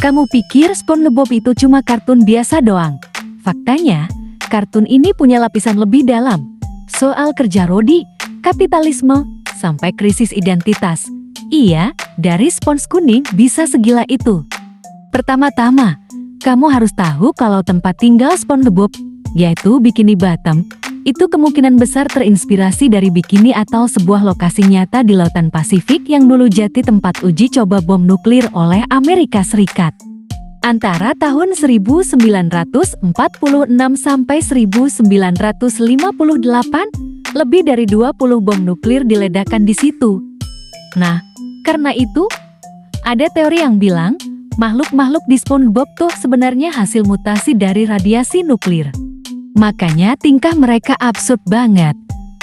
Kamu pikir SpongeBob itu cuma kartun biasa doang? Faktanya, kartun ini punya lapisan lebih dalam. Soal kerja Rodi, kapitalisme, sampai krisis identitas. Iya, dari spons kuning bisa segila itu. Pertama-tama, kamu harus tahu kalau tempat tinggal SpongeBob, yaitu Bikini Bottom, itu kemungkinan besar terinspirasi dari bikini atau sebuah lokasi nyata di Lautan Pasifik yang dulu jadi tempat uji coba bom nuklir oleh Amerika Serikat. Antara tahun 1946 sampai 1958, lebih dari 20 bom nuklir diledakkan di situ. Nah, karena itu, ada teori yang bilang, makhluk-makhluk di SpongeBob tuh sebenarnya hasil mutasi dari radiasi nuklir. Makanya tingkah mereka absurd banget.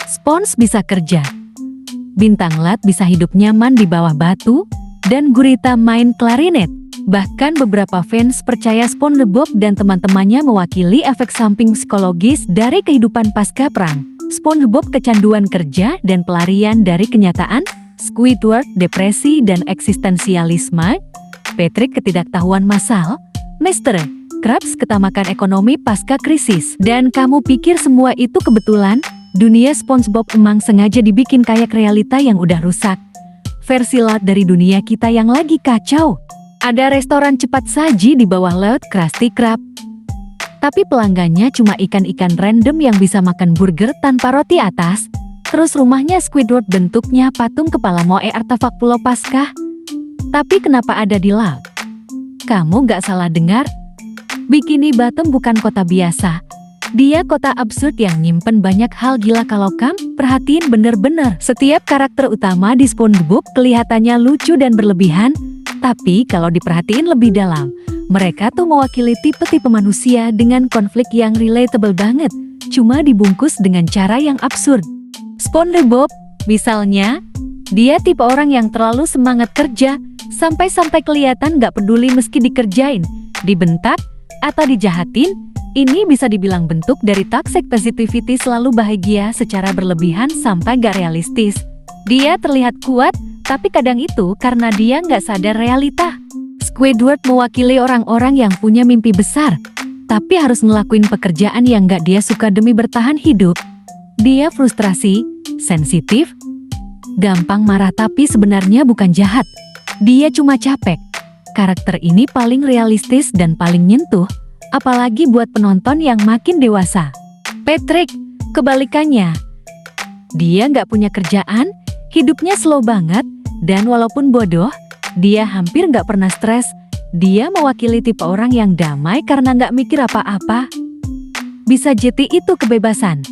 Spons bisa kerja, Bintang Lat bisa hidup nyaman di bawah batu, dan Gurita main klarinet. Bahkan beberapa fans percaya SpongeBob dan teman-temannya mewakili efek samping psikologis dari kehidupan pasca perang. SpongeBob kecanduan kerja dan pelarian dari kenyataan, Squidward depresi dan eksistensialisme, Patrick ketidaktahuan massal, Mr. Krabs ketamakan ekonomi pasca krisis. Dan kamu pikir semua itu kebetulan? Dunia SpongeBob emang sengaja dibikin kayak realita yang udah rusak. Versi laut dari dunia kita yang lagi kacau. Ada restoran cepat saji di bawah laut Krusty Krab. Tapi pelanggannya cuma ikan-ikan random yang bisa makan burger tanpa roti atas. Terus rumahnya Squidward bentuknya patung kepala moe artefak Pulau Paskah. Tapi kenapa ada di laut? Kamu gak salah dengar. Bikini Bottom bukan kota biasa. Dia kota absurd yang nyimpen banyak hal gila kalau kamu perhatiin bener-bener. Setiap karakter utama di SpongeBob kelihatannya lucu dan berlebihan. Tapi kalau diperhatiin lebih dalam, mereka tuh mewakili tipe-tipe manusia dengan konflik yang relatable banget. Cuma dibungkus dengan cara yang absurd. SpongeBob, misalnya, dia tipe orang yang terlalu semangat kerja, sampai-sampai kelihatan gak peduli meski dikerjain, dibentak, atau dijahatin. Ini bisa dibilang bentuk dari toxic positivity, selalu bahagia secara berlebihan sampai gak realistis. Dia terlihat kuat, tapi kadang itu karena dia gak sadar realita. Squidward mewakili orang-orang yang punya mimpi besar, tapi harus ngelakuin pekerjaan yang gak dia suka demi bertahan hidup. Dia frustrasi, sensitif, gampang marah, tapi sebenarnya bukan jahat. Dia cuma capek. Karakter ini paling realistis dan paling nyentuh, apalagi buat penonton yang makin dewasa. Patrick, kebalikannya. Dia nggak punya kerjaan, hidupnya slow banget, dan walaupun bodoh, dia hampir nggak pernah stres. Dia mewakili tipe orang yang damai karena nggak mikir apa-apa. Bisa jadi itu kebebasan.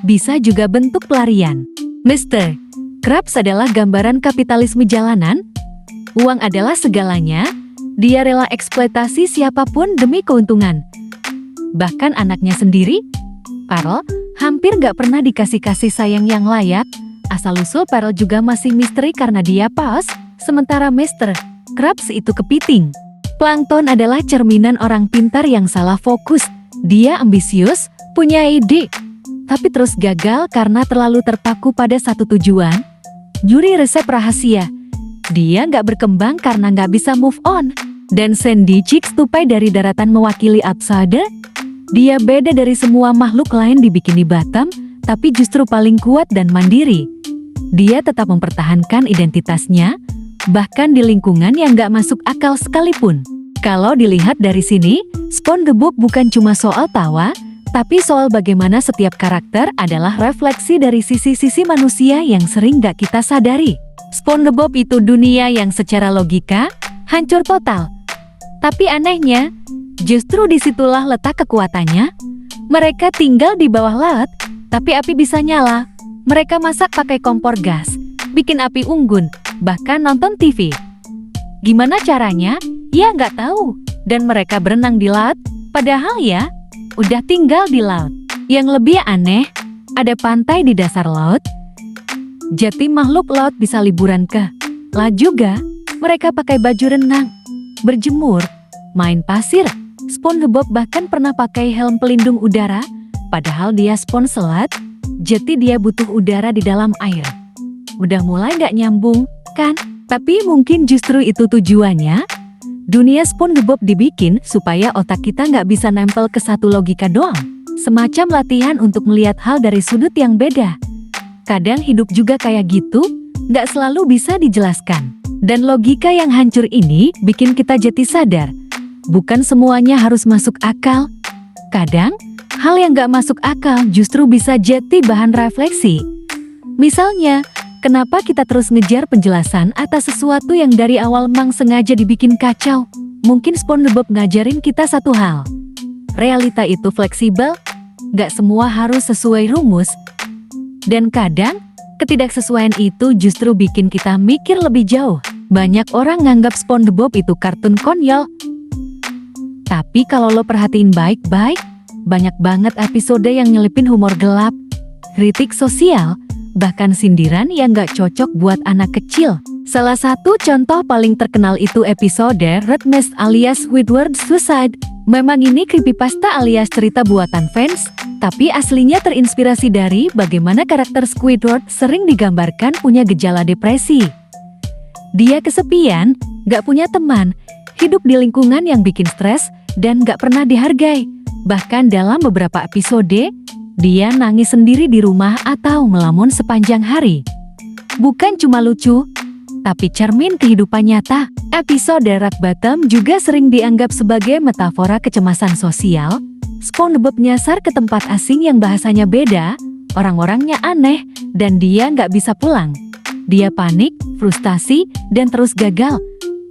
Bisa juga bentuk pelarian. Mr. Krabs adalah gambaran kapitalisme jalanan. Uang adalah segalanya, dia rela eksploitasi siapapun demi keuntungan. Bahkan anaknya sendiri, Pearl, hampir gak pernah dikasih kasih sayang yang layak. Asal-usul Pearl juga masih misteri karena dia paus, sementara Mr. Krabs itu kepiting. Plankton adalah cerminan orang pintar yang salah fokus. Dia ambisius, punya ide, tapi terus gagal karena terlalu terpaku pada satu tujuan. Juri resep rahasia. Dia nggak berkembang karena nggak bisa move on. Dan Sandy Cheeks tupai dari daratan mewakili outsider. Dia beda dari semua makhluk lain di Bikini Bottom, tapi justru paling kuat dan mandiri. Dia tetap mempertahankan identitasnya, bahkan di lingkungan yang nggak masuk akal sekalipun. Kalau dilihat dari sini, SpongeBob bukan cuma soal tawa, tapi soal bagaimana setiap karakter adalah refleksi dari sisi-sisi manusia yang sering nggak kita sadari. SpongeBob itu dunia yang secara logika hancur total. Tapi anehnya, justru disitulah letak kekuatannya. Mereka tinggal di bawah laut, tapi api bisa nyala. Mereka masak pakai kompor gas, bikin api unggun, bahkan nonton TV. Gimana caranya? Ya nggak tahu. Dan mereka berenang di laut, padahal ya, udah tinggal di laut. Yang lebih aneh, ada pantai di dasar laut. Jadi makhluk laut bisa liburan ke laut juga. Mereka pakai baju renang, berjemur, main pasir. SpongeBob bahkan pernah pakai helm pelindung udara, padahal dia spons selat, jadi dia butuh udara di dalam air. Udah mulai gak nyambung, kan? Tapi mungkin justru itu tujuannya. Dunia SpongeBob dibikin supaya otak kita nggak bisa nempel ke satu logika doang. Semacam latihan untuk melihat hal dari sudut yang beda. Kadang hidup juga kayak gitu, nggak selalu bisa dijelaskan. Dan logika yang hancur ini bikin kita jadi sadar. Bukan semuanya harus masuk akal. Kadang, hal yang nggak masuk akal justru bisa jadi bahan refleksi. Misalnya, kenapa kita terus ngejar penjelasan atas sesuatu yang dari awal memang sengaja dibikin kacau? Mungkin SpongeBob ngajarin kita satu hal. Realita itu fleksibel, gak semua harus sesuai rumus. Dan kadang, ketidaksesuaian itu justru bikin kita mikir lebih jauh. Banyak orang nganggap SpongeBob itu kartun konyol. Tapi kalau lo perhatiin baik-baik, banyak banget episode yang nyelipin humor gelap, kritik sosial, bahkan sindiran yang gak cocok buat anak kecil. Salah satu contoh paling terkenal itu episode Red Mist alias Squidward Suicide. Memang ini creepypasta alias cerita buatan fans, tapi aslinya terinspirasi dari bagaimana karakter Squidward sering digambarkan punya gejala depresi. Dia kesepian, gak punya teman, hidup di lingkungan yang bikin stres, dan gak pernah dihargai. Bahkan dalam beberapa episode, dia nangis sendiri di rumah atau melamun sepanjang hari. Bukan cuma lucu, tapi cermin kehidupan nyata. Episode Rock Bottom juga sering dianggap sebagai metafora kecemasan sosial. SpongeBob nyasar ke tempat asing yang bahasanya beda, orang-orangnya aneh, dan dia nggak bisa pulang. Dia panik, frustasi, dan terus gagal.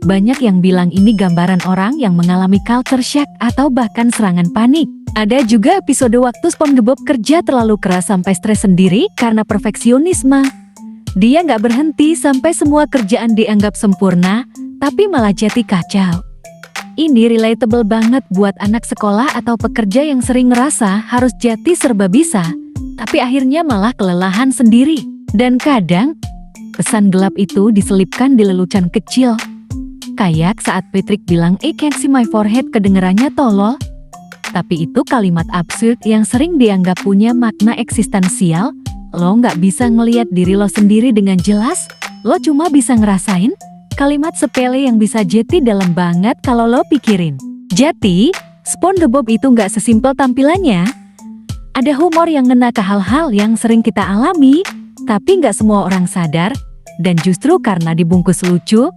Banyak yang bilang ini gambaran orang yang mengalami culture shock atau bahkan serangan panik. Ada juga episode waktu SpongeBob kerja terlalu keras sampai stres sendiri karena perfeksionisme. Dia nggak berhenti sampai semua kerjaan dianggap sempurna, tapi malah jadi kacau. Ini relatable banget buat anak sekolah atau pekerja yang sering ngerasa harus jadi serba bisa, tapi akhirnya malah kelelahan sendiri. Dan kadang, pesan gelap itu diselipkan di lelucon kecil. Kayak saat Patrick bilang "I can't see my forehead", kedengerannya tolol. Tapi itu kalimat absurd yang sering dianggap punya makna eksistensial. Lo nggak bisa ngeliat diri lo sendiri dengan jelas, lo cuma bisa ngerasain. Kalimat sepele yang bisa jadi dalam banget kalau lo pikirin. Jadi, SpongeBob itu nggak sesimpel tampilannya. Ada humor yang ngena ke hal-hal yang sering kita alami, tapi nggak semua orang sadar. Dan justru karena dibungkus lucu,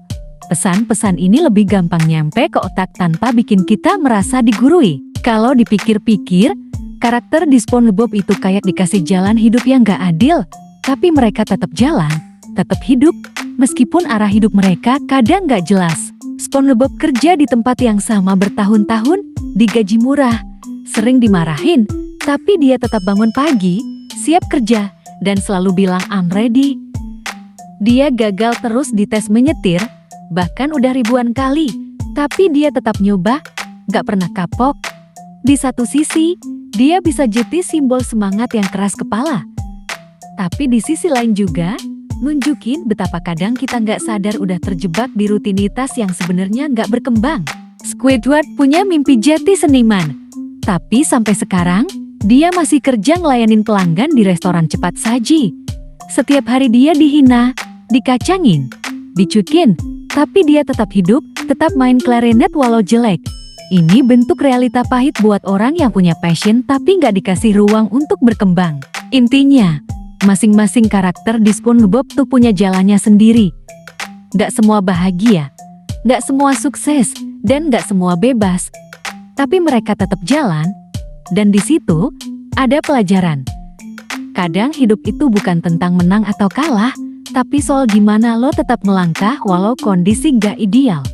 pesan-pesan ini lebih gampang nyampe ke otak tanpa bikin kita merasa digurui. Kalau dipikir-pikir, karakter di SpongeBob itu kayak dikasih jalan hidup yang gak adil, tapi mereka tetap jalan, tetap hidup, meskipun arah hidup mereka kadang gak jelas. SpongeBob kerja di tempat yang sama bertahun-tahun, digaji murah, sering dimarahin, tapi dia tetap bangun pagi, siap kerja, dan selalu bilang "I'm ready". Dia gagal terus di tes menyetir, bahkan udah ribuan kali, tapi dia tetap nyoba, gak pernah kapok. Di satu sisi, dia bisa jadi simbol semangat yang keras kepala. Tapi di sisi lain juga, nunjukin betapa kadang kita nggak sadar udah terjebak di rutinitas yang sebenarnya nggak berkembang. Squidward punya mimpi jadi seniman. Tapi sampai sekarang, dia masih kerja ngelayanin pelanggan di restoran cepat saji. Setiap hari dia dihina, dikacangin, dicuekin, tapi dia tetap hidup, tetap main klarinet walau jelek. Ini bentuk realita pahit buat orang yang punya passion tapi nggak dikasih ruang untuk berkembang. Intinya, masing-masing karakter di SpongeBob tuh punya jalannya sendiri. Nggak semua bahagia, nggak semua sukses, dan nggak semua bebas. Tapi mereka tetap jalan, dan di situ ada pelajaran. Kadang hidup itu bukan tentang menang atau kalah, tapi soal gimana lo tetap melangkah walau kondisi nggak ideal.